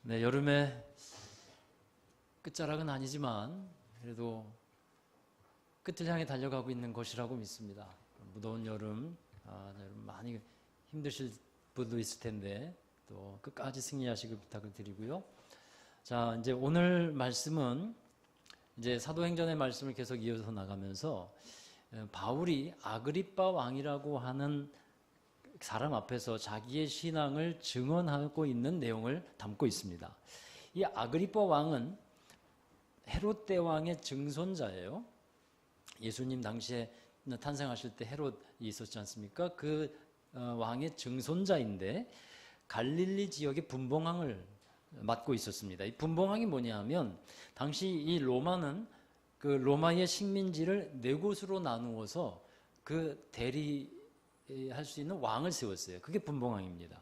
네, 여름의 끝자락은 아니지만 그래도 끝을 향해 달려가고 있는 것이라고 믿습니다. 무더운 여름, 여러분 많이 힘드실 분도 있을 텐데 또 끝까지 승리하시길 부탁을 드리고요. 자, 이제 오늘 말씀은 이제 사도행전의 말씀을 계속 이어서 나가면서 바울이 아그리빠 왕이라고 하는 사람 앞에서 자기의 신앙을 증언하고 있는 내용을 담고 있습니다. 이 아그리빠 왕은 헤롯 대왕의 증손자예요. 예수님 당시에 탄생하실 때 헤롯이 있었지 않습니까? 그 왕의 증손자인데 갈릴리 지역의 분봉왕을 맡고 있었습니다. 이 분봉왕이 뭐냐 하면 당시 이 로마는 그 로마의 식민지를 네 곳으로 나누어서 그 대리할 수 있는 왕을 세웠어요. 그게 분봉왕입니다.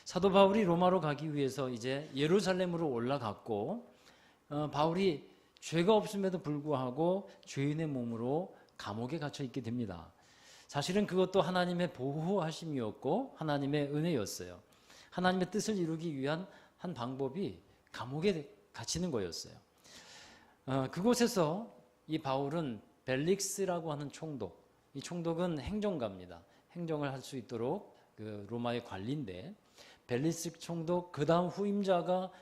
사도 바울이 로마로 가기 위해서 이제 예루살렘으로 올라갔고 바울이 죄가 없음에도 불구하고 죄인의 몸으로 감옥에 갇혀 있게 됩니다. 사실은 그것도 하나님의 보호하심이었고 하나님의 은혜였어요. 하나님의 뜻을 이루기 위한 한 방법이 감옥에 갇히는 거였어요. 그곳에서 이 바울은 벨릭스라고 하는 총독, 이 총독은 행정가입니다. 행정을 할 수 있도록 그 로마의 관리인데 벨릭스 총독 그 다음 후임자가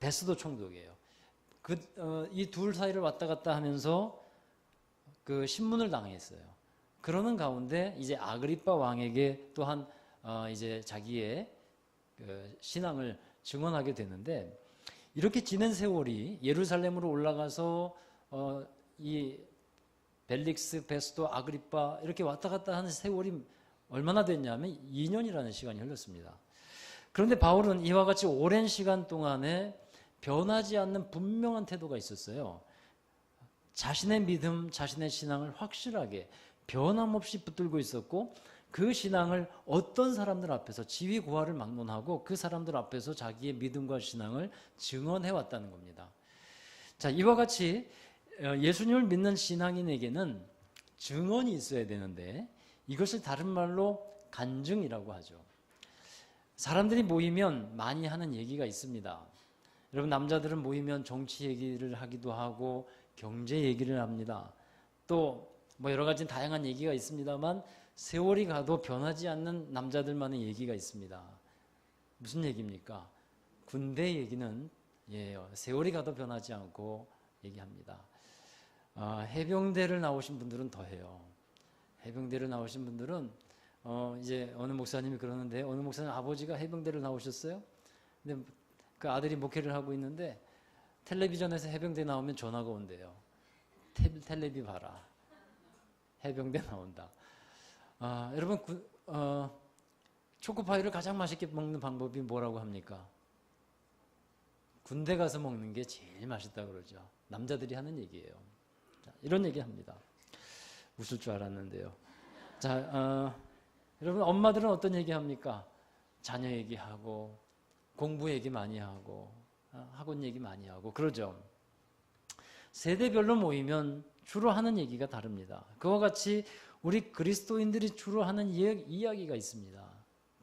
베스도 총독이에요. 이 둘 사이를 왔다 갔다 하면서 그 신문을 당했어요. 그러는 가운데 이제 아그리빠 왕에게 또한 이제 자기의 그 신앙을 증언하게 되는데 이렇게 지낸 세월이 예루살렘으로 올라가서 이 벨릭스, 베스도, 아그리빠 이렇게 왔다 갔다 하는 세월이 얼마나 됐냐면 2년이라는 시간이 흘렀습니다. 그런데 바울은 이와 같이 오랜 시간 동안에 변하지 않는 분명한 태도가 있었어요. 자신의 믿음, 자신의 신앙을 확실하게 변함없이 붙들고 있었고 그 신앙을 어떤 사람들 앞에서 지위고하를 막론하고 그 사람들 앞에서 자기의 믿음과 신앙을 증언해 왔다는 겁니다. 자, 이와 같이 예수님을 믿는 신앙인에게는 증언이 있어야 되는데 이것을 다른 말로 간증이라고 하죠. 사람들이 모이면 많이 하는 얘기가 있습니다. 여러분 남자들은 모이면 정치 얘기를 하기도 하고 경제 얘기를 합니다. 또 뭐 여러 가지 다양한 얘기가 있습니다만 세월이 가도 변하지 않는 남자들만의 얘기가 있습니다. 무슨 얘기입니까? 군대 얘기는 세월이 가도 변하지 않고 얘기합니다. 해병대를 나오신 분들은 더해요. 해병대를 나오신 분들은 이제 어느 목사님이 그러는데 어느 목사님 아버지가 해병대를 나오셨어요. 근데 그 아들이 목회를 하고 있는데 텔레비전에서 해병대 나오면 전화가 온대요. 텔레비 봐라. 해병대 나온다. 여러분 초코파이를 가장 맛있게 먹는 방법이 뭐라고 합니까? 군대 가서 먹는 게 제일 맛있다고 그러죠. 남자들이 하는 얘기예요. 자, 이런 얘기 합니다. 웃을 줄 알았는데요. 자, 여러분 엄마들은 어떤 얘기 합니까? 자녀 얘기하고 공부 얘기 많이 하고 학원 얘기 많이 하고 그러죠. 세대별로 모이면 주로 하는 얘기가 다릅니다. 그와 같이 우리 그리스도인들이 주로 하는 이야기가 있습니다.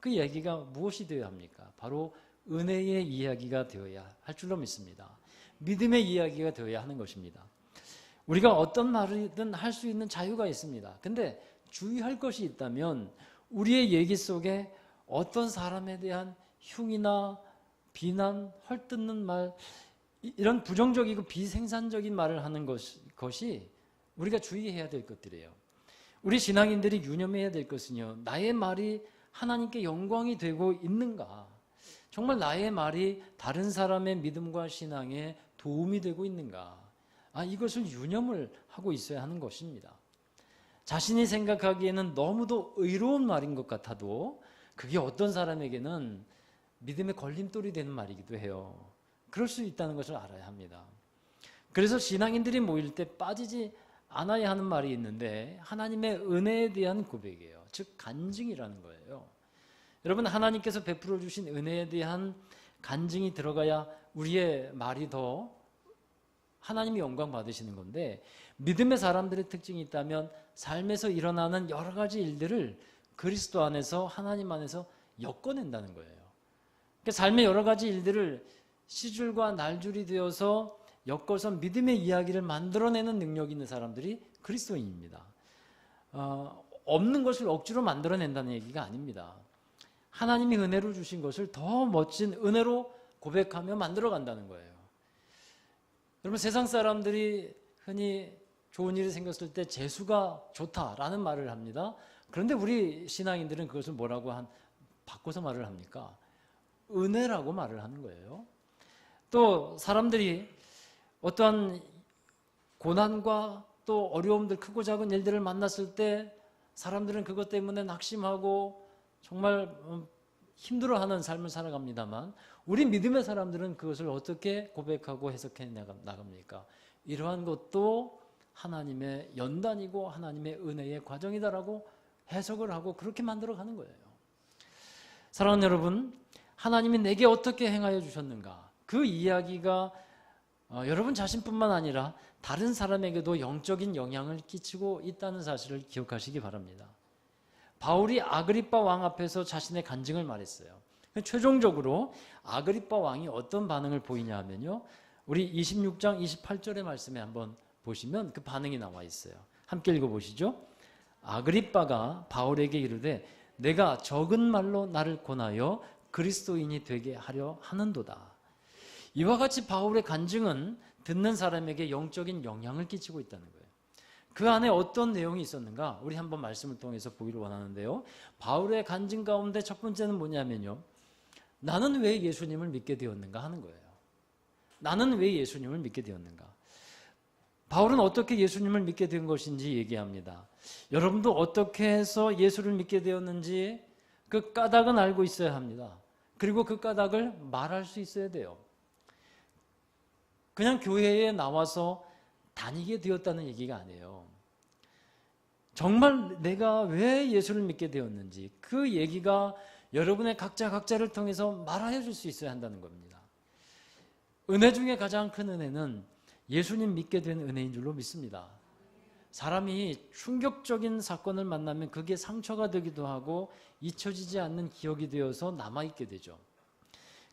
그 이야기가 무엇이 되어야 합니까? 바로 은혜의 이야기가 되어야 할 줄로 믿습니다. 믿음의 이야기가 되어야 하는 것입니다. 우리가 어떤 말이든 할 수 있는 자유가 있습니다. 근데 주의할 것이 있다면 우리의 얘기 속에 어떤 사람에 대한 흉이나 비난, 헐뜯는 말 이런 부정적이고 비생산적인 말을 하는 것이 우리가 주의해야 될 것들이에요. 우리 신앙인들이 유념해야 될 것은요. 나의 말이 하나님께 영광이 되고 있는가? 정말 나의 말이 다른 사람의 믿음과 신앙에 도움이 되고 있는가? 이것을 유념을 하고 있어야 하는 것입니다. 자신이 생각하기에는 너무도 의로운 말인 것 같아도 그게 어떤 사람에게는 믿음의 걸림돌이 되는 말이기도 해요. 그럴 수 있다는 것을 알아야 합니다. 그래서 신앙인들이 모일 때 빠지지 않아야 하는 말이 있는데 하나님의 은혜에 대한 고백이에요. 즉 간증이라는 거예요. 여러분 하나님께서 베풀어 주신 은혜에 대한 간증이 들어가야 우리의 말이 더 하나님이 영광 받으시는 건데 믿음의 사람들의 특징이 있다면 삶에서 일어나는 여러 가지 일들을 그리스도 안에서 하나님 안에서 엮어낸다는 거예요. 그러니까 삶의 여러 가지 일들을 시줄과 날줄이 되어서 엮어서 믿음의 이야기를 만들어내는 능력이 있는 사람들이 그리스도인입니다. 없는 것을 억지로 만들어낸다는 얘기가 아닙니다. 하나님이 은혜로 주신 것을 더 멋진 은혜로 고백하며 만들어간다는 거예요. 여러분, 세상 사람들이 흔히 좋은 일이 생겼을 때 재수가 좋다라는 말을 합니다. 그런데 우리 신앙인들은 그것을 뭐라고 바꿔서 말을 합니까? 은혜라고 말을 하는 거예요. 또 사람들이 어떠한 고난과 또 어려움들, 크고 작은 일들을 만났을 때 사람들은 그것 때문에 낙심하고 정말 힘들어하는 삶을 살아갑니다만, 우리 믿음의 사람들은 그것을 어떻게 고백하고 해석해 나갑니까? 이러한 것도 하나님의 연단이고 하나님의 은혜의 과정이다라고 해석을 하고 그렇게 만들어가는 거예요. 사랑하는 여러분, 하나님이 내게 어떻게 행하여 주셨는가, 그 이야기가 여러분 자신뿐만 아니라 다른 사람에게도 영적인 영향을 끼치고 있다는 사실을 기억하시기 바랍니다. 바울이 아그리빠 왕 앞에서 자신의 간증을 말했어요. 최종적으로 아그리빠 왕이 어떤 반응을 보이냐 하면요, 우리 26장 28절의 말씀에 한번 보시면 그 반응이 나와 있어요. 함께 읽어보시죠. 아그리빠가 바울에게 이르되 내가 적은 말로 나를 권하여 그리스도인이 되게 하려 하는도다. 이와 같이 바울의 간증은 듣는 사람에게 영적인 영향을 끼치고 있다는 거예요. 그 안에 어떤 내용이 있었는가? 우리 한번 말씀을 통해서 보기를 원하는데요. 바울의 간증 가운데 첫 번째는 뭐냐면요, 나는 왜 예수님을 믿게 되었는가 하는 거예요. 나는 왜 예수님을 믿게 되었는가? 바울은 어떻게 예수님을 믿게 된 것인지 얘기합니다. 여러분도 어떻게 해서 예수를 믿게 되었는지 그 까닭은 알고 있어야 합니다. 그리고 그 까닭을 말할 수 있어야 돼요. 그냥 교회에 나와서 다니게 되었다는 얘기가 아니에요. 정말 내가 왜 예수를 믿게 되었는지 그 얘기가 여러분의 각자를 통해서 말하여 줄 수 있어야 한다는 겁니다. 은혜 중에 가장 큰 은혜는 예수님 믿게 된 은혜인 줄로 믿습니다. 사람이 충격적인 사건을 만나면 그게 상처가 되기도 하고 잊혀지지 않는 기억이 되어서 남아있게 되죠.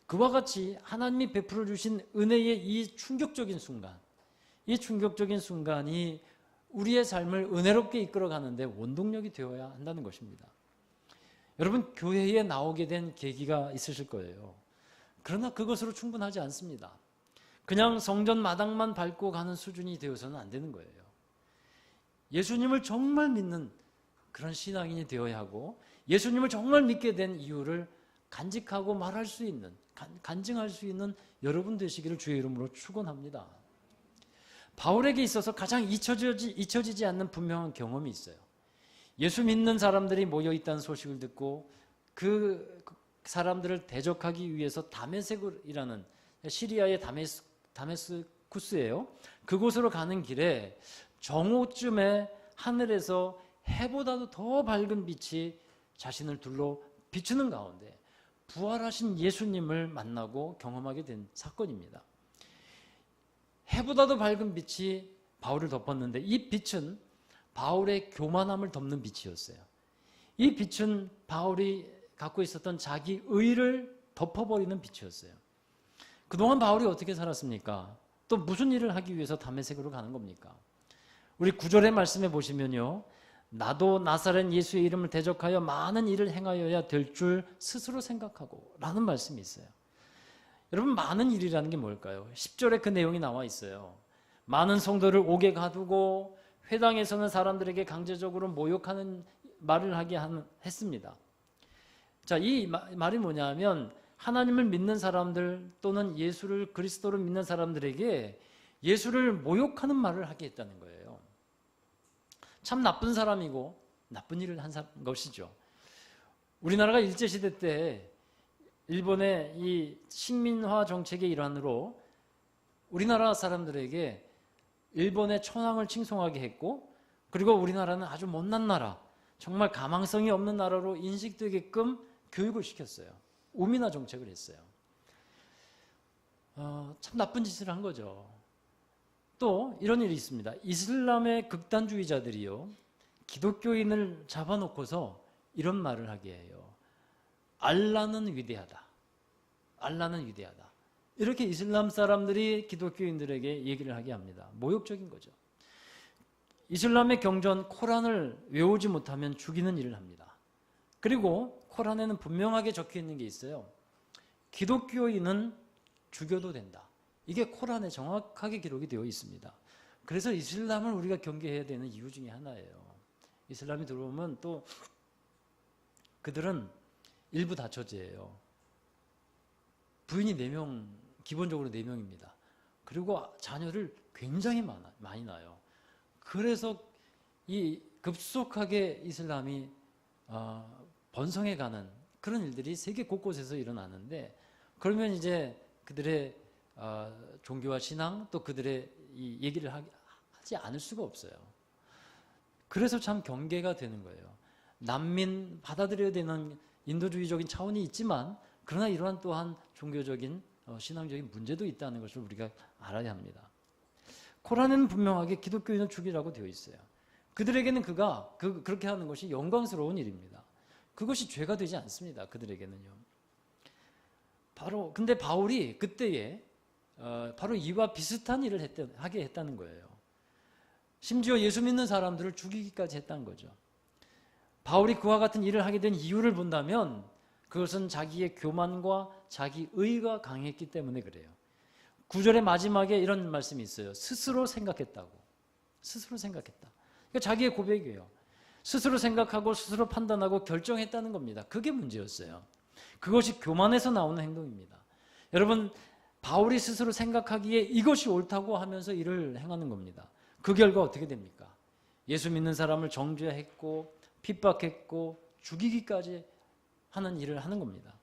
그와 같이 하나님이 베풀어 주신 은혜의 이 충격적인 순간이 우리의 삶을 은혜롭게 이끌어가는데 원동력이 되어야 한다는 것입니다. 여러분, 교회에 나오게 된 계기가 있으실 거예요. 그러나 그것으로 충분하지 않습니다. 그냥 성전 마당만 밟고 가는 수준이 되어서는 안 되는 거예요. 예수님을 정말 믿는 그런 신앙인이 되어야 하고, 예수님을 정말 믿게 된 이유를 간직하고 말할 수 있는, 간증할 수 있는 여러분 되시기를 주의 이름으로 축원합니다. 바울에게 있어서 가장 잊혀지지 않는 분명한 경험이 있어요. 예수 믿는 사람들이 모여 있다는 소식을 듣고 그 사람들을 대적하기 위해서 다메섹이라는 시리아의 다메스쿠스예요. 그곳으로 가는 길에 정오쯤에 하늘에서 해보다도 더 밝은 빛이 자신을 둘러 비추는 가운데 부활하신 예수님을 만나고 경험하게 된 사건입니다. 해보다도 밝은 빛이 바울을 덮었는데 이 빛은 바울의 교만함을 덮는 빛이었어요. 이 빛은 바울이 갖고 있었던 자기 의를 덮어버리는 빛이었어요. 그동안 바울이 어떻게 살았습니까? 또 무슨 일을 하기 위해서 다메섹으로 가는 겁니까? 우리 9절의 말씀에 보시면요, 나도 나사렛 예수의 이름을 대적하여 많은 일을 행하여야 될 줄 스스로 생각하고 라는 말씀이 있어요. 여러분, 많은 일이라는 게 뭘까요? 10절에 그 내용이 나와 있어요. 많은 성도를 옥에 가두고 회당에서는 사람들에게 강제적으로 모욕하는 말을 했습니다. 자, 이 말이 뭐냐면 하나님을 믿는 사람들 또는 예수를 그리스도를 믿는 사람들에게 예수를 모욕하는 말을 하게 했다는 거예요. 참 나쁜 사람이고 나쁜 일을 한 것이죠. 우리나라가 일제시대 때 일본의 이 식민화 정책의 일환으로 우리나라 사람들에게 일본의 천황을 칭송하게 했고, 그리고 우리나라는 아주 못난 나라, 정말 가망성이 없는 나라로 인식되게끔 교육을 시켰어요. 우민화 정책을 했어요. 참 나쁜 짓을 한 거죠. 또 이런 일이 있습니다. 이슬람의 극단주의자들이요, 기독교인을 잡아놓고서 이런 말을 하게 해요. 알라는 위대하다. 알라는 위대하다. 이렇게 이슬람 사람들이 기독교인들에게 얘기를 하게 합니다. 모욕적인 거죠. 이슬람의 경전 코란을 외우지 못하면 죽이는 일을 합니다. 그리고 코란에는 분명하게 적혀 있는 게 있어요. 기독교인은 죽여도 된다. 이게 코란에 정확하게 기록이 되어 있습니다. 그래서 이슬람을 우리가 경계해야 되는 이유 중에 하나예요. 이슬람이 들어오면 또 그들은 일부 다처제예요. 부인이 4명, 기본적으로 4명입니다. 그리고 자녀를 굉장히 많이 낳아요. 그래서 이 급속하게 이슬람이 번성해가는 그런 일들이 세계 곳곳에서 일어나는데, 그러면 이제 그들의 종교와 신앙 또 그들의 이 얘기를 하지 않을 수가 없어요. 그래서 참 경계가 되는 거예요. 난민 받아들여야 되는 인도주의적인 차원이 있지만, 그러나 이러한 또한 종교적인 신앙적인 문제도 있다는 것을 우리가 알아야 합니다. 코란에는 분명하게 기독교인은 죽이라고 되어 있어요. 그들에게는 그렇게 하는 것이 영광스러운 일입니다. 그것이 죄가 되지 않습니다. 그들에게는요. 근데 바울이 그때에 바로 이와 비슷한 일을 하게 했다는 거예요. 심지어 예수 믿는 사람들을 죽이기까지 했다는 거죠. 바울이 그와 같은 일을 하게 된 이유를 본다면 그것은 자기의 교만과 자기 의가 강했기 때문에 그래요. 9절의 마지막에 이런 말씀이 있어요. 스스로 생각했다고. 스스로 생각했다. 그러니까 자기의 고백이에요. 스스로 생각하고 스스로 판단하고 결정했다는 겁니다. 그게 문제였어요. 그것이 교만에서 나오는 행동입니다. 여러분, 바울이 스스로 생각하기에 이것이 옳다고 하면서 일을 행하는 겁니다. 그 결과 어떻게 됩니까? 예수 믿는 사람을 정죄했고 핍박했고 죽이기까지 하는 일을 하는 겁니다.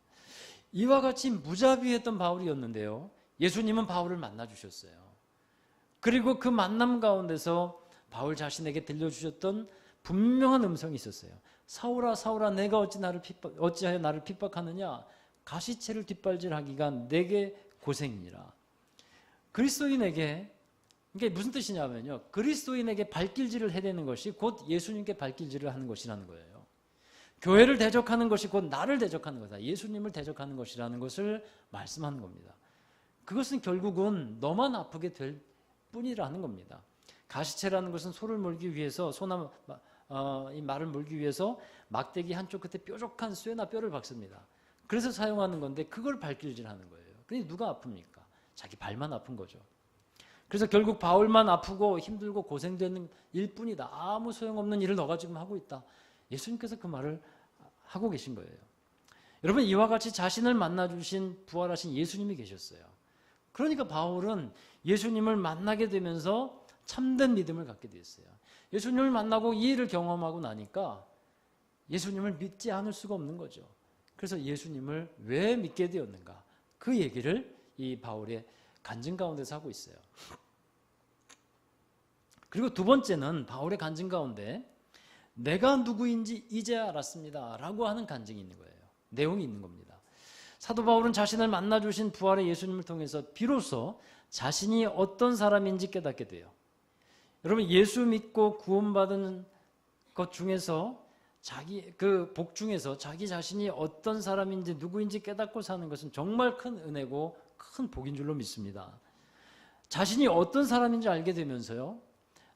이와 같이 무자비했던 바울이었는데요. 예수님은 바울을 만나주셨어요. 그리고 그 만남 가운데서 바울 자신에게 들려주셨던 분명한 음성이 있었어요. 사울아 사울아 내가 어찌하여 나를 핍박하느냐? 가시채를 뒷발질하기가 내게 고생이니라. 그리스도인에게 이게 무슨 뜻이냐면요. 그리스도인에게 발길질을 해대는 것이 곧 예수님께 발길질을 하는 것이라는 거예요. 교회를 대적하는 것이 곧 나를 대적하는 거다. 예수님을 대적하는 것이라는 것을 말씀하는 겁니다. 그것은 결국은 너만 아프게 될 뿐이라는 겁니다. 가시채라는 것은 소를 몰기 위해서 이 말을 몰기 위해서 막대기 한쪽 끝에 뾰족한 쇠나 뼈를 박습니다. 그래서 사용하는 건데 그걸 발길질하는 거예요. 근데 누가 아픕니까? 자기 발만 아픈 거죠. 그래서 결국 바울만 아프고 힘들고 고생되는 일뿐이다. 아무 소용없는 일을 너가 지금 하고 있다. 예수님께서 그 말을 하고 계신 거예요. 여러분, 이와 같이 자신을 만나주신 부활하신 예수님이 계셨어요. 그러니까 바울은 예수님을 만나게 되면서 참된 믿음을 갖게 됐어요. 예수님을 만나고 이 일을 경험하고 나니까 예수님을 믿지 않을 수가 없는 거죠. 그래서 예수님을 왜 믿게 되었는가? 그 얘기를 이 바울의 간증 가운데서 하고 있어요. 그리고 두 번째는 바울의 간증 가운데 내가 누구인지 이제 알았습니다 라고 하는 간증이 있는 거예요. 내용이 있는 겁니다. 사도 바울은 자신을 만나주신 부활의 예수님을 통해서 비로소 자신이 어떤 사람인지 깨닫게 돼요. 여러분, 예수 믿고 구원받은 것 중에서 그 복 중에서 자기 자신이 어떤 사람인지 누구인지 깨닫고 사는 것은 정말 큰 은혜고 큰 복인 줄로 믿습니다. 자신이 어떤 사람인지 알게 되면서요,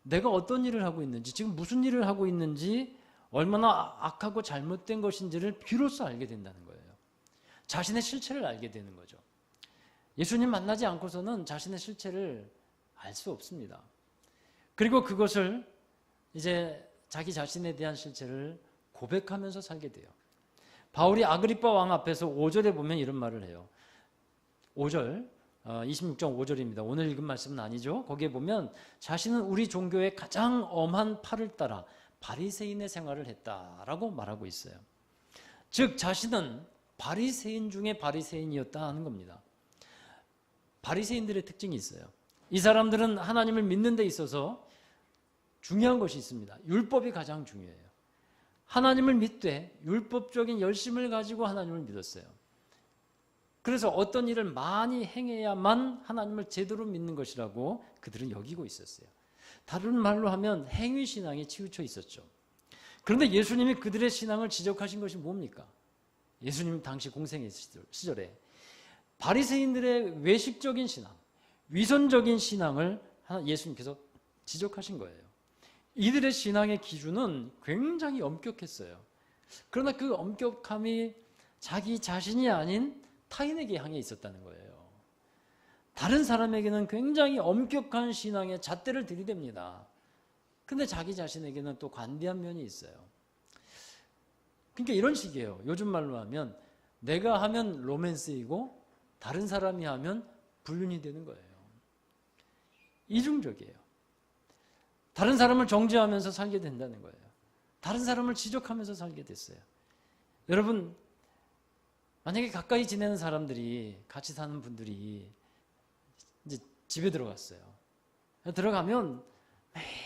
내가 어떤 일을 하고 있는지, 지금 무슨 일을 하고 있는지, 얼마나 악하고 잘못된 것인지를 비로소 알게 된다는 거예요. 자신의 실체를 알게 되는 거죠. 예수님 만나지 않고서는 자신의 실체를 알 수 없습니다. 그리고 그것을 이제 자기 자신에 대한 실체를 고백하면서 살게 돼요. 바울이 아그리빠 왕 앞에서 5절에 보면 이런 말을 해요. 5절, 26장 5절입니다. 오늘 읽은 말씀은 아니죠. 거기에 보면 자신은 우리 종교의 가장 엄한 팔을 따라 바리새인의 생활을 했다라고 말하고 있어요. 즉 자신은 바리새인 중에 바리새인이었다 하는 겁니다. 바리새인들의 특징이 있어요. 이 사람들은 하나님을 믿는 데 있어서 중요한 것이 있습니다. 율법이 가장 중요해요. 하나님을 믿되 율법적인 열심을 가지고 하나님을 믿었어요. 그래서 어떤 일을 많이 행해야만 하나님을 제대로 믿는 것이라고 그들은 여기고 있었어요. 다른 말로 하면 행위신앙에 치우쳐 있었죠. 그런데 예수님이 그들의 신앙을 지적하신 것이 뭡니까? 예수님 당시 공생의 시절에 바리새인들의 외식적인 신앙, 위선적인 신앙을 예수님께서 지적하신 거예요. 이들의 신앙의 기준은 굉장히 엄격했어요. 그러나 그 엄격함이 자기 자신이 아닌 타인에게 향해 있었다는 거예요. 다른 사람에게는 굉장히 엄격한 신앙의 잣대를 들이댑니다. 근데 자기 자신에게는 또 관대한 면이 있어요. 그러니까 이런 식이에요. 요즘 말로 하면 내가 하면 로맨스이고 다른 사람이 하면 불륜이 되는 거예요. 이중적이에요. 다른 사람을 정죄하면서 살게 된다는 거예요. 다른 사람을 지적하면서 살게 됐어요. 여러분, 만약에 가까이 지내는 사람들이, 같이 사는 분들이 이제 집에 들어갔어요. 들어가면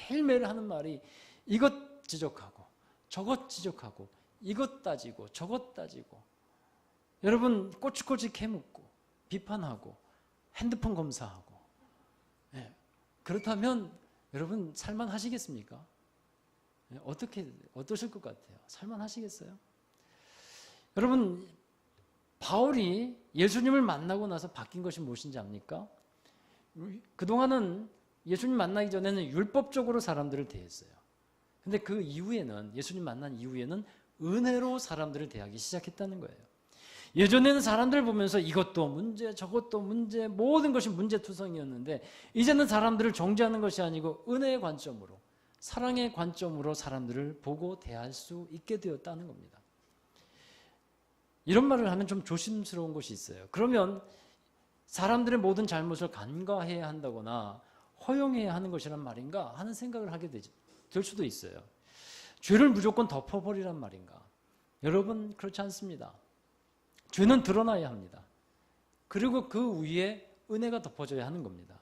매일매일 하는 말이 이것 지적하고 저것 지적하고 이것 따지고 저것 따지고, 여러분 꼬치꼬치 캐묻고 비판하고 핸드폰 검사하고. 그렇다면 여러분 살만하시겠습니까? 어떠실 것 같아요? 살만하시겠어요? 여러분, 바울이 예수님을 만나고 나서 바뀐 것이 무엇인지 압니까? 그동안은 예수님 만나기 전에는 율법적으로 사람들을 대했어요. 근데 그 이후에는, 예수님 만난 이후에는 은혜로 사람들을 대하기 시작했다는 거예요. 예전에는 사람들을 보면서 이것도 문제, 저것도 문제, 모든 것이 문제투성이었는데 이제는 사람들을 정죄하는 것이 아니고 은혜의 관점으로, 사랑의 관점으로 사람들을 보고 대할 수 있게 되었다는 겁니다. 이런 말을 하면 좀 조심스러운 것이 있어요. 그러면 사람들의 모든 잘못을 간과해야 한다거나 허용해야 하는 것이란 말인가 하는 생각을 하게 될 수도 있어요. 죄를 무조건 덮어버리란 말인가? 여러분, 그렇지 않습니다. 죄는 드러나야 합니다. 그리고 그 위에 은혜가 덮어져야 하는 겁니다.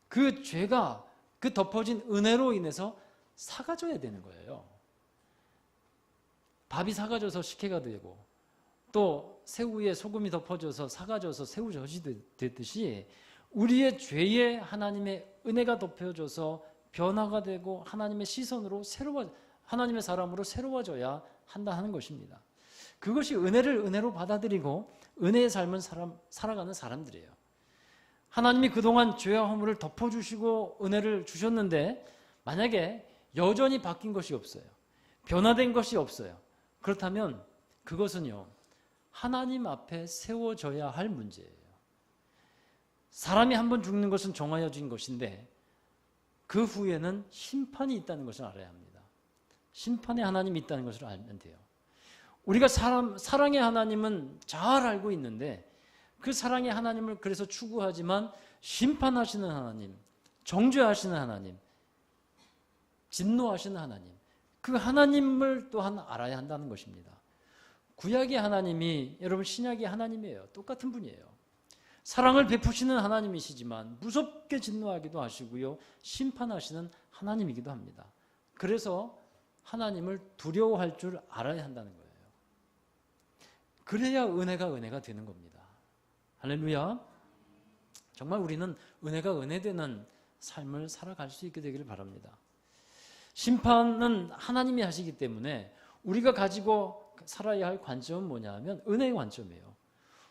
그 죄가, 그 덮어진 은혜로 인해서 사가져야 되는 거예요. 밥이 사가져서 식혜가 되고, 또 새우에 소금이 덮어져서 사가져서 새우젓이 됐듯이 우리의 죄에 하나님의 은혜가 덮여져서 변화가 되고 하나님의 시선으로 하나님의 사람으로 새로워져야 한다 하는 것입니다. 그것이 은혜를 은혜로 받아들이고 은혜의 삶을 살아가는 사람들이에요. 하나님이 그동안 죄와 허물을 덮어주시고 은혜를 주셨는데 만약에 여전히 바뀐 것이 없어요. 변화된 것이 없어요. 그렇다면 그것은요, 하나님 앞에 세워져야 할 문제예요. 사람이 한 번 죽는 것은 정하여진 것인데 그 후에는 심판이 있다는 것을 알아야 합니다. 심판의 하나님이 있다는 것을 알면 돼요. 우리가 사랑의 하나님은 잘 알고 있는데 그 사랑의 하나님을 그래서 추구하지만 심판하시는 하나님, 정죄하시는 하나님, 진노하시는 하나님, 그 하나님을 또한 알아야 한다는 것입니다. 구약의 하나님이 여러분 신약의 하나님이에요. 똑같은 분이에요. 사랑을 베푸시는 하나님이시지만 무섭게 진노하기도 하시고요, 심판하시는 하나님이기도 합니다. 그래서 하나님을 두려워할 줄 알아야 한다는 거예요. 그래야 은혜가 되는 겁니다. 할렐루야. 정말 우리는 은혜가 은혜되는 삶을 살아갈 수 있게 되기를 바랍니다. 심판은 하나님이 하시기 때문에 우리가 가지고 살아야 할 관점은 뭐냐 하면 은혜의 관점이에요.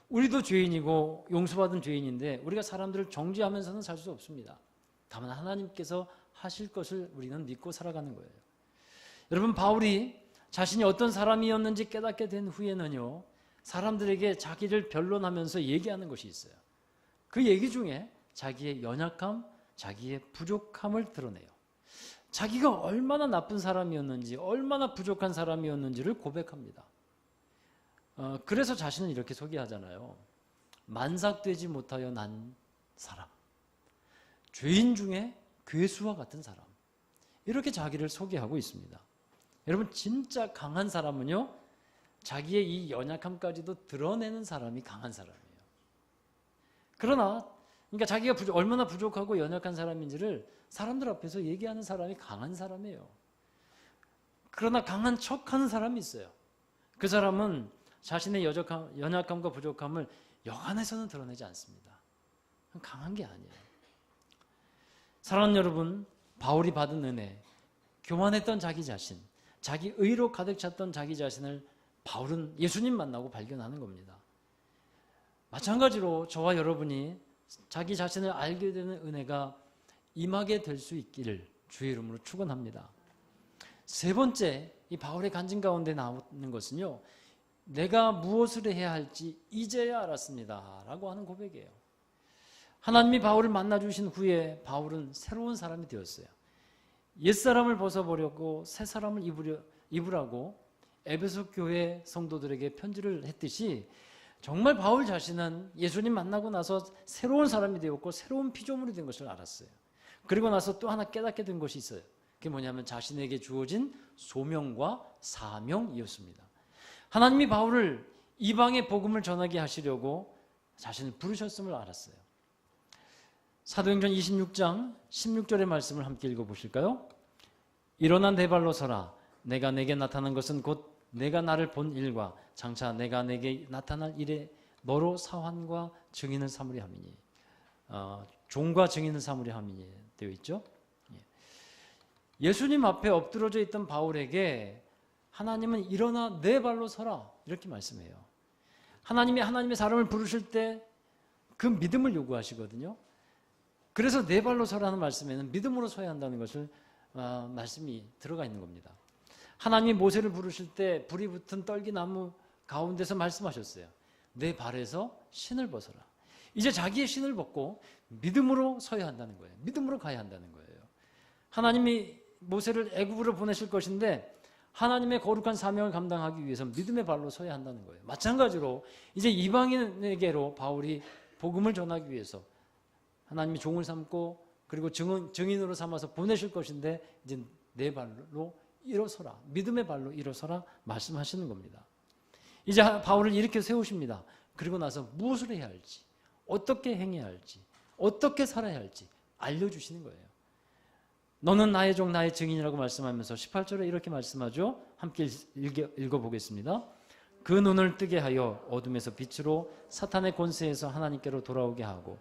우리도 죄인이고 용서받은 죄인인데 우리가 사람들을 정죄하면서는 살 수 없습니다. 다만 하나님께서 하실 것을 우리는 믿고 살아가는 거예요. 여러분, 바울이 자신이 어떤 사람이었는지 깨닫게 된 후에는요, 사람들에게 자기를 변론하면서 얘기하는 것이 있어요. 그 얘기 중에 자기의 연약함, 자기의 부족함을 드러내요. 자기가 얼마나 나쁜 사람이었는지, 얼마나 부족한 사람이었는지를 고백합니다. 그래서 자신은 이렇게 소개하잖아요. 만삭되지 못하여 난 사람, 죄인 중에 괴수와 같은 사람, 이렇게 자기를 소개하고 있습니다. 여러분, 진짜 강한 사람은요, 자기의 이 연약함까지도 드러내는 사람이 강한 사람이에요. 그러나 그러니까 자기가 얼마나 부족하고 연약한 사람인지를 사람들 앞에서 얘기하는 사람이 강한 사람이에요. 그러나 강한 척하는 사람이 있어요. 그 사람은 자신의 연약함과 부족함을 여간해서는 드러내지 않습니다. 강한 게 아니에요. 사랑하는 여러분, 바울이 받은 은혜, 교만했던 자기 자신, 자기 의로 가득 찼던 자기 자신을 바울은 예수님 만나고 발견하는 겁니다. 마찬가지로 저와 여러분이 자기 자신을 알게 되는 은혜가 임하게 될 수 있기를 주의 이름으로 축원합니다. 세 번째, 이 바울의 간증 가운데 나오는 것은요, 내가 무엇을 해야 할지 이제야 알았습니다 라고 하는 고백이에요. 하나님이 바울을 만나주신 후에 바울은 새로운 사람이 되었어요. 옛사람을 벗어버렸고 새 사람을 입으라고 에베소 교회 성도들에게 편지를 했듯이 정말 바울 자신은 예수님 만나고 나서 새로운 사람이 되었고 새로운 피조물이 된 것을 알았어요. 그리고 나서 또 하나 깨닫게 된 것이 있어요. 그게 뭐냐면 자신에게 주어진 소명과 사명이었습니다. 하나님이 바울을 이방의 복음을 전하게 하시려고 자신을 부르셨음을 알았어요. 사도행전 26장 16절의 말씀을 함께 읽어보실까요? 일어나 내 발로 서라. 내가 내게 나타난 것은 곧 내가 나를 본 일과 장차 내가 내게 나타날 일에 너로 사환과 증인을 삼으려 함이니, 종과 증인을 삼으려 함이니 되어 있죠. 예수님 앞에 엎드러져 있던 바울에게 하나님은 일어나 내 발로 서라 이렇게 말씀해요. 하나님이 하나님의 사람을 부르실 때 그 믿음을 요구하시거든요. 그래서 내 발로 서라는 말씀에는 믿음으로 서야 한다는 것을 말씀이 들어가 있는 겁니다. 하나님이 모세를 부르실 때 불이 붙은 떨기나무 가운데서 말씀하셨어요. 내 발에서 신을 벗어라. 이제 자기의 신을 벗고 믿음으로 서야 한다는 거예요. 믿음으로 가야 한다는 거예요. 하나님이 모세를 애굽으로 보내실 것인데 하나님의 거룩한 사명을 감당하기 위해서 믿음의 발로 서야 한다는 거예요. 마찬가지로 이제 이방인에게로 바울이 복음을 전하기 위해서 하나님이 종을 삼고 그리고 증인으로 삼아서 보내실 것인데 이제 내 발로 일어서라. 믿음의 발로 일어서라 말씀하시는 겁니다. 이제 바울을 이렇게 세우십니다. 그리고 나서 무엇을 해야 할지, 어떻게 행해야 할지, 어떻게 살아야 할지 알려주시는 거예요. 너는 나의 종 나의 증인이라고 말씀하면서 18절에 이렇게 말씀하죠. 함께 읽어보겠습니다. 그 눈을 뜨게 하여 어둠에서 빛으로 사탄의 권세에서 하나님께로 돌아오게 하고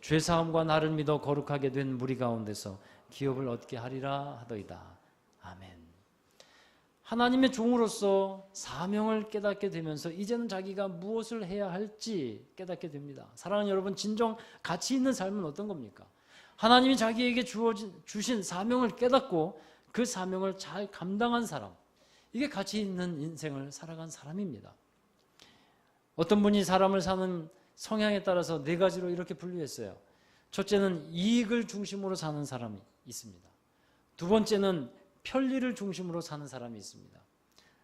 죄사함과 나를 믿어 거룩하게 된 무리 가운데서 기업을 얻게 하리라 하더이다. 아멘. 하나님의 종으로서 사명을 깨닫게 되면서 이제는 자기가 무엇을 해야 할지 깨닫게 됩니다. 사랑하는 여러분, 진정 가치 있는 삶은 어떤 겁니까? 하나님이 자기에게 주신 사명을 깨닫고 그 사명을 잘 감당한 사람, 이게 가치 있는 인생을 살아간 사람입니다. 어떤 분이 사람을 사는 성향에 따라서 네 가지로 이렇게 분류했어요. 첫째는 이익을 중심으로 사는 사람이 있습니다. 두 번째는 편리를 중심으로 사는 사람이 있습니다.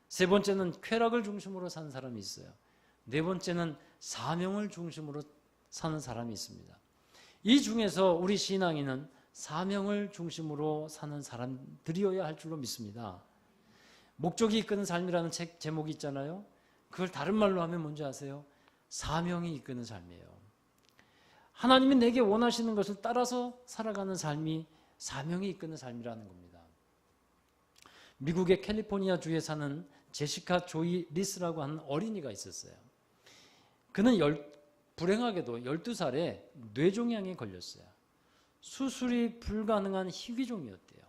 세 번째는 쾌락을 중심으로 사는 사람이 있어요. 네 번째는 사명을 중심으로 사는 사람이 있습니다. 이 중에서 우리 신앙인은 사명을 중심으로 사는 사람들이어야 할 줄로 믿습니다. 목적이 이끄는 삶이라는 책 제목이 있잖아요. 그걸 다른 말로 하면 뭔지 아세요? 사명이 이끄는 삶이에요. 하나님이 내게 원하시는 것을 따라서 살아가는 삶이 사명이 이끄는 삶이라는 겁니다. 미국의 캘리포니아 주에 사는 제시카 조이 리스라고 하는 어린이가 있었어요. 그는 불행하게도 12살에 뇌종양에 걸렸어요. 수술이 불가능한 희귀종이었대요.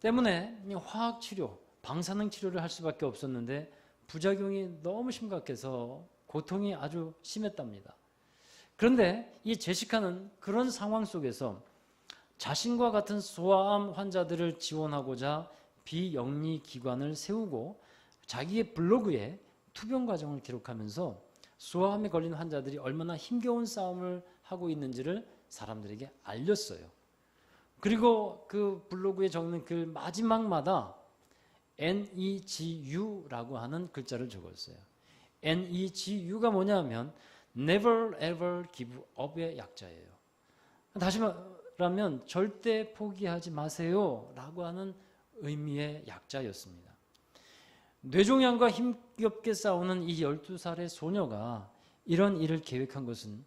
때문에 화학치료, 방사능 치료를 할 수밖에 없었는데 부작용이 너무 심각해서 고통이 아주 심했답니다. 그런데 이 제시카는 그런 상황 속에서 자신과 같은 소아암 환자들을 지원하고자 비영리 기관을 세우고 자기의 블로그에 투병 과정을 기록하면서 소아암에 걸린 환자들이 얼마나 힘겨운 싸움을 하고 있는지를 사람들에게 알렸어요. 그리고 그 블로그에 적는 글 마지막마다 NEGU라고 하는 글자를 적었어요. NEGU가 뭐냐면 Never Ever Give Up의 약자예요. 다시 말하면 절대 포기하지 마세요 라고 하는 의미의 약자였습니다. 뇌종양과 힘겹게 싸우는 이 12살의 소녀가 이런 일을 계획한 것은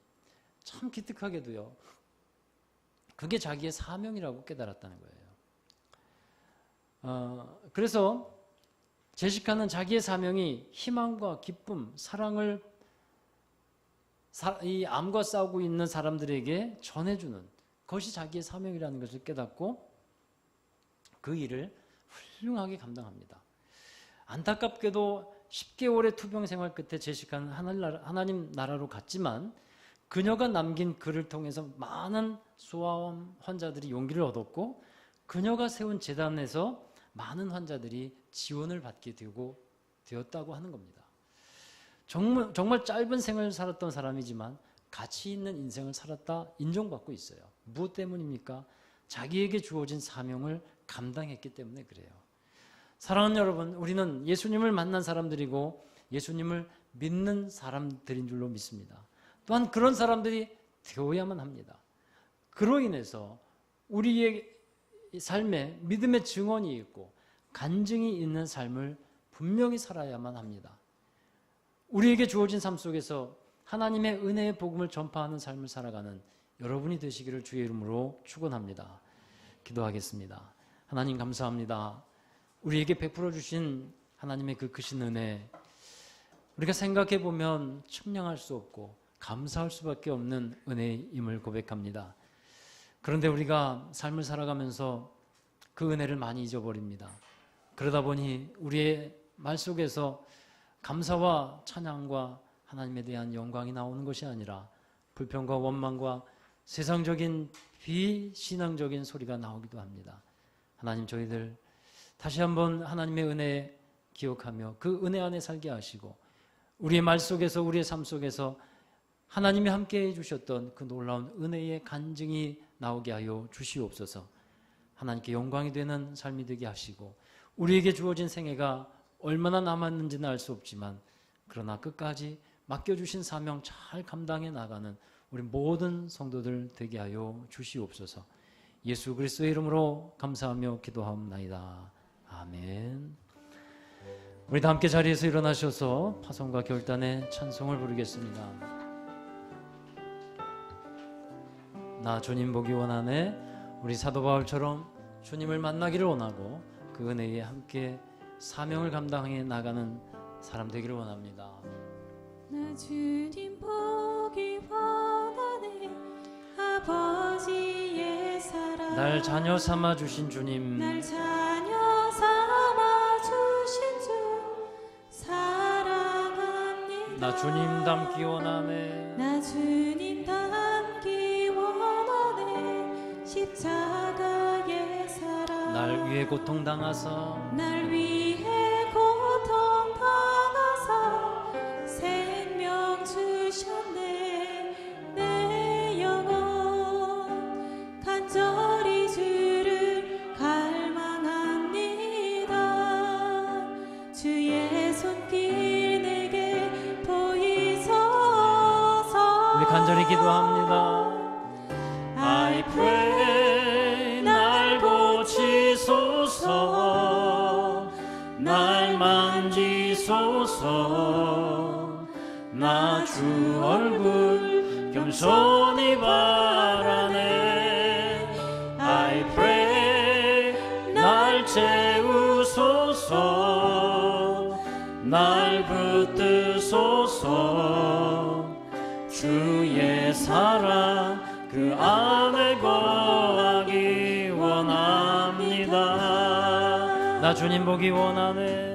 참 기특하게도요, 그게 자기의 사명이라고 깨달았다는 거예요. 그래서 제시카는 자기의 사명이 희망과 기쁨, 사랑을 이 암과 싸우고 있는 사람들에게 전해주는 그것이 자기의 사명이라는 것을 깨닫고 그 일을 훌륭하게 감당합니다. 안타깝게도 10개월의 투병 생활 끝에 제시카는 하나님 나라로 갔지만 그녀가 남긴 글을 통해서 많은 소아암 환자들이 용기를 얻었고 그녀가 세운 재단에서 많은 환자들이 지원을 받게 되었다고 하는 겁니다. 정말 짧은 생을 살았던 사람이지만 가치 있는 인생을 살았다 인정받고 있어요. 무엇 때문입니까? 자기에게 주어진 사명을 감당했기 때문에 그래요. 사랑하는 여러분, 우리는 예수님을 만난 사람들이고 예수님을 믿는 사람들인 줄로 믿습니다. 또한 그런 사람들이 되어야만 합니다. 그로 인해서 우리의 삶에 믿음의 증언이 있고 간증이 있는 삶을 분명히 살아야만 합니다. 우리에게 주어진 삶 속에서 하나님의 은혜의 복음을 전파하는 삶을 살아가는 여러분이 되시기를 주의 이름으로 축원합니다. 기도하겠습니다. 하나님 감사합니다. 우리에게 베풀어 주신 하나님의 그 크신 은혜, 우리가 생각해 보면 측량할 수 없고 감사할 수밖에 없는 은혜임을 고백합니다. 그런데 우리가 삶을 살아가면서 그 은혜를 많이 잊어버립니다. 그러다 보니 우리의 말 속에서 감사와 찬양과 하나님에 대한 영광이 나오는 것이 아니라 불평과 원망과 세상적인 비신앙적인 소리가 나오기도 합니다. 하나님, 저희들 다시 한번 하나님의 은혜 기억하며 그 은혜 안에 살게 하시고 우리의 말 속에서 우리의 삶 속에서 하나님이 함께 해주셨던 그 놀라운 은혜의 간증이 나오게 하여 주시옵소서. 하나님께 영광이 되는 삶이 되게 하시고 우리에게 주어진 생애가 얼마나 남았는지는 알 수 없지만 그러나 끝까지 맡겨주신 사명 잘 감당해 나가는 우리 모든 성도들 되게 하여 주시옵소서. 예수 그리스도의 이름으로 감사하며 기도하옵나이다. 아멘. 우리 다 함께 자리에서 일어나셔서 파송과 결단의 찬송을 부르겠습니다. 나 주님 보기 원하네. 우리 사도 바울처럼 주님을 만나기를 원하고 그 은혜에 함께 사명을 감당해 나가는 사람 되기를 원합니다. 나 주님 보기 원하네. 아버지의 사랑 날 자녀 삼아 주신 주님, 날 자녀 삼아 주신 주 사랑합니다. 나 주님 닮기 원하네. 나 주님 닮기 원하네. 십자가의 사랑 날 위해 고통당하사 날 위해 고통당하사 생명 주셨네. 내 영혼 간절히 주를 갈망합니다. 주의 손길 내게 보이소서. 우리 간절히 기도합니다. I pray 날 고치소서. 날 만지소서. 나 주 얼굴 겸손히 바라네. I pray 날 채우소서. 날 붙드소서. 주의 사랑 그 안에 거하기 원합니다. 나 주님 보기 원하네.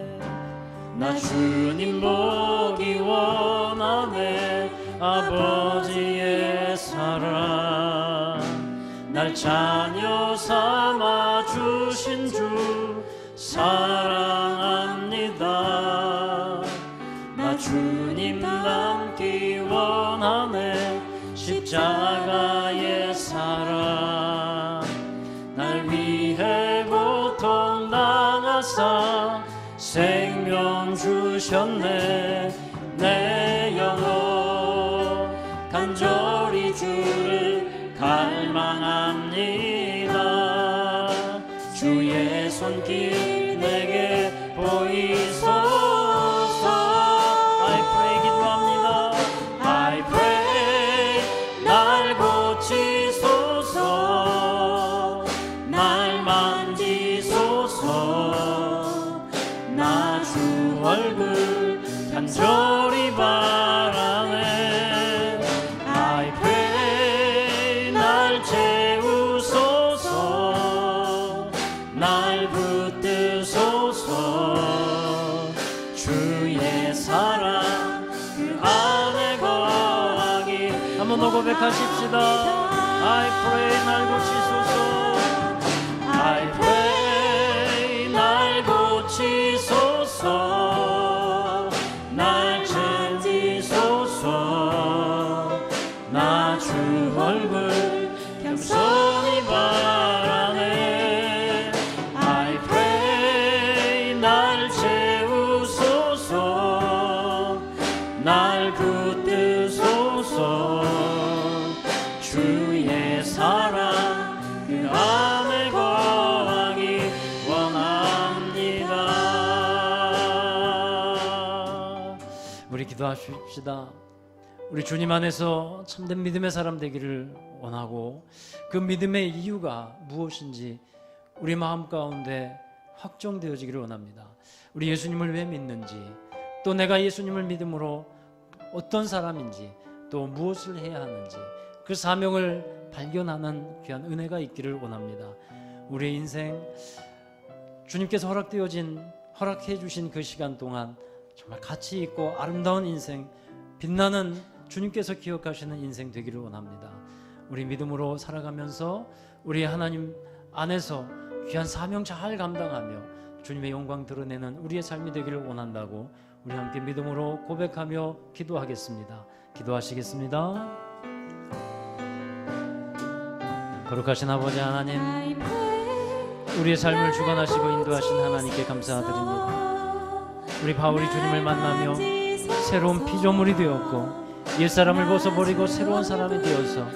나 주님 보기 원하네. 아버지의 사랑 날 자녀 삼아 주신 주 사랑합니다. 나 주님 닮기 원하네. 십자가의 사랑 날 위해 고통당하사 생명 주셨네. 내 영혼 간절히 주를 갈망합니다. 주의 손길 내게 보이소서. I pray 기도합니다. I pray 날 고치소서. 날 만지소서. 나 주 얼굴 간절히 바라네. I pray 한 번 더 고백하십시다. I pray 날 고치소서. I pray 날 고치소서. 날 찾으소서. 나 주 얼굴 겸손히 바라네. I pray 날 채우소서. 날 붙드소서. 주의 사랑 그 안에 거하기 원합니다. 우리 기도하십시다. 우리 주님 안에서 참된 믿음의 사람 되기를 원하고, 그 믿음의 이유가 무엇인지 우리 마음 가운데 확정되어지기를 원합니다. 우리 예수님을 왜 믿는지, 또 내가 예수님을 믿음으로 어떤 사람인지, 또 무엇을 해야 하는지, 그 사명을 발견하는 귀한 은혜가 있기를 원합니다. 우리의 인생, 주님께서 허락해 주신 그 시간 동안 정말 가치 있고 아름다운 인생, 빛나는 주님께서 기억하시는 인생 되기를 원합니다. 우리 믿음으로 살아가면서 우리 하나님 안에서 귀한 사명 잘 감당하며 주님의 영광 드러내는 우리의 삶이 되기를 원한다고 우리 함께 믿음으로 고백하며 기도하겠습니다. 기도하시겠습니다. 거룩하신 아버지 하나님, 우리의 삶을 주관하시고 인도하신 하나님께 감사드립니다. 우리 바울이 주님을 만나며 새로운 피조물이 되었고 옛사람을 벗어버리고 새로운 사람이 되어서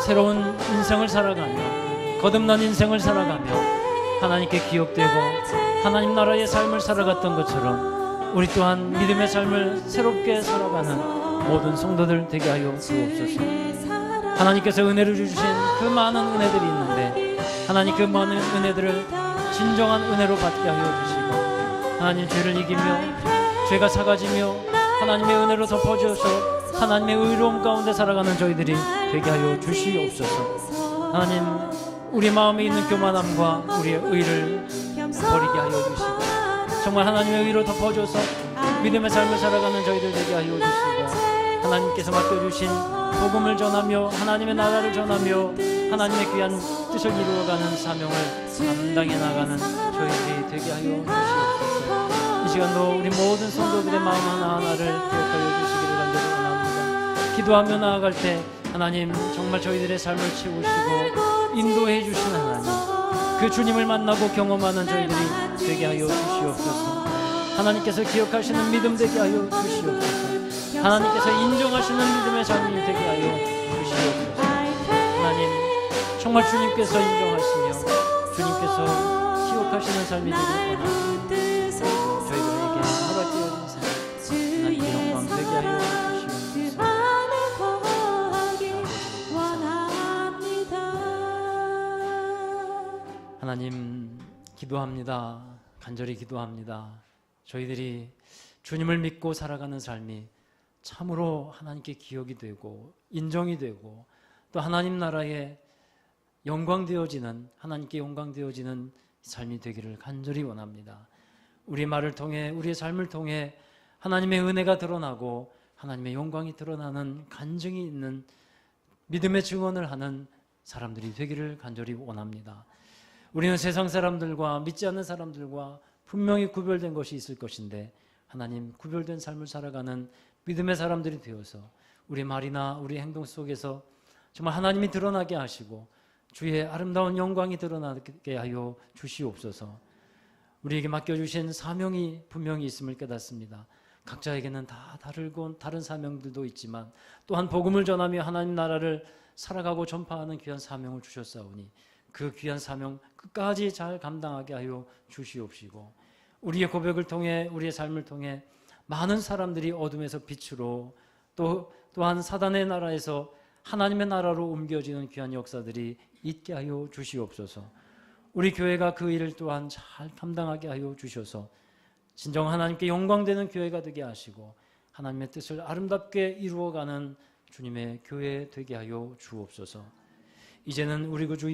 새로운 인생을 살아가며 거듭난 인생을 살아가며 하나님께 기억되고 하나님 나라의 삶을 살아갔던 것처럼 우리 또한 믿음의 삶을 새롭게 살아가는 모든 성도들 되게 하여 주옵소서. 하나님께서 은혜를 주신 그 많은 은혜들이 있는데 하나님 그 많은 은혜들을 진정한 은혜로 받게 하여 주시고 하나님 죄를 이기며 죄가 사가지며 하나님의 은혜로 덮어주셔서 하나님의 의로움 가운데 살아가는 저희들이 되게 하여 주시옵소서. 하나님, 우리 마음에 있는 교만함과 우리의 의를 버리게 하여 주시고 정말 하나님의 의로 덮어줘서 믿음의 삶을 살아가는 저희들 되게 하여 주시고 하나님께서 맡겨주신 복음을 전하며 하나님의 나라를 전하며 하나님의 귀한 뜻을 이루어가는 사명을 감당해 나가는 저희들이 되게 하여 주시옵소서. 이 시간도 우리 모든 성도들의 마음 하나하나를 기억하여 주시기를 간절히 원합니다. 기도하며 나아갈 때 하나님 정말 저희들의 삶을 채우시고 인도해 주시는 하나님, 그 주님을 만나고 경험하는 저희들이 되게 하여 주시옵소서. 하나님께서 기억하시는 믿음 되게 하여 주시옵소서. 하나님께서 인정하시는 믿음의 삶이 되게 하여 주시옵소서. 하나님 정말 주님께서 인정하시며 주님께서 기억하시는 삶이 되길 원합니다. 저희들에게 허락되어진 삶 하나님의 영광 되게 하여 주시옵소서. 하나님 기도합니다. 간절히 기도합니다. 저희들이 주님을 믿고 살아가는 삶이 참으로 하나님께 기억이 되고 인정이 되고 또 하나님 나라에 영광되어지는, 하나님께 영광되어지는 삶이 되기를 간절히 원합니다. 우리 말을 통해, 우리의 삶을 통해 하나님의 은혜가 드러나고 하나님의 영광이 드러나는 간증이 있는 믿음의 증언을 하는 사람들이 되기를 간절히 원합니다. 우리는 세상 사람들과 믿지 않는 사람들과 분명히 구별된 것이 있을 것인데 하나님 구별된 삶을 살아가는 믿음의 사람들이 되어서 우리 말이나 우리 행동 속에서 정말 하나님이 드러나게 하시고 주의 아름다운 영광이 드러나게 하여 주시옵소서. 우리에게 맡겨주신 사명이 분명히 있음을 깨닫습니다. 각자에게는 다 다르고 다른 사명들도 있지만 또한 복음을 전하며 하나님 나라를 살아가고 전파하는 귀한 사명을 주셨사오니 그 귀한 사명 끝까지 잘 감당하게 하여 주시옵시고 우리의 고백을 통해 우리의 삶을 통해 많은 사람들이 어둠에서 빛으로 또한 사단의 나라에서 하나님의 나라로 옮겨지는 귀한 역사들이 있게 하여 주시옵소서. 우리 교회가 그 일을 또한 잘 감당하게 하여 주셔서 진정 하나님께 영광되는 교회가 되게 하시고 하나님의 뜻을 아름답게 이루어가는 주님의 교회 되게 하여 주옵소서. 이제는 우리 구주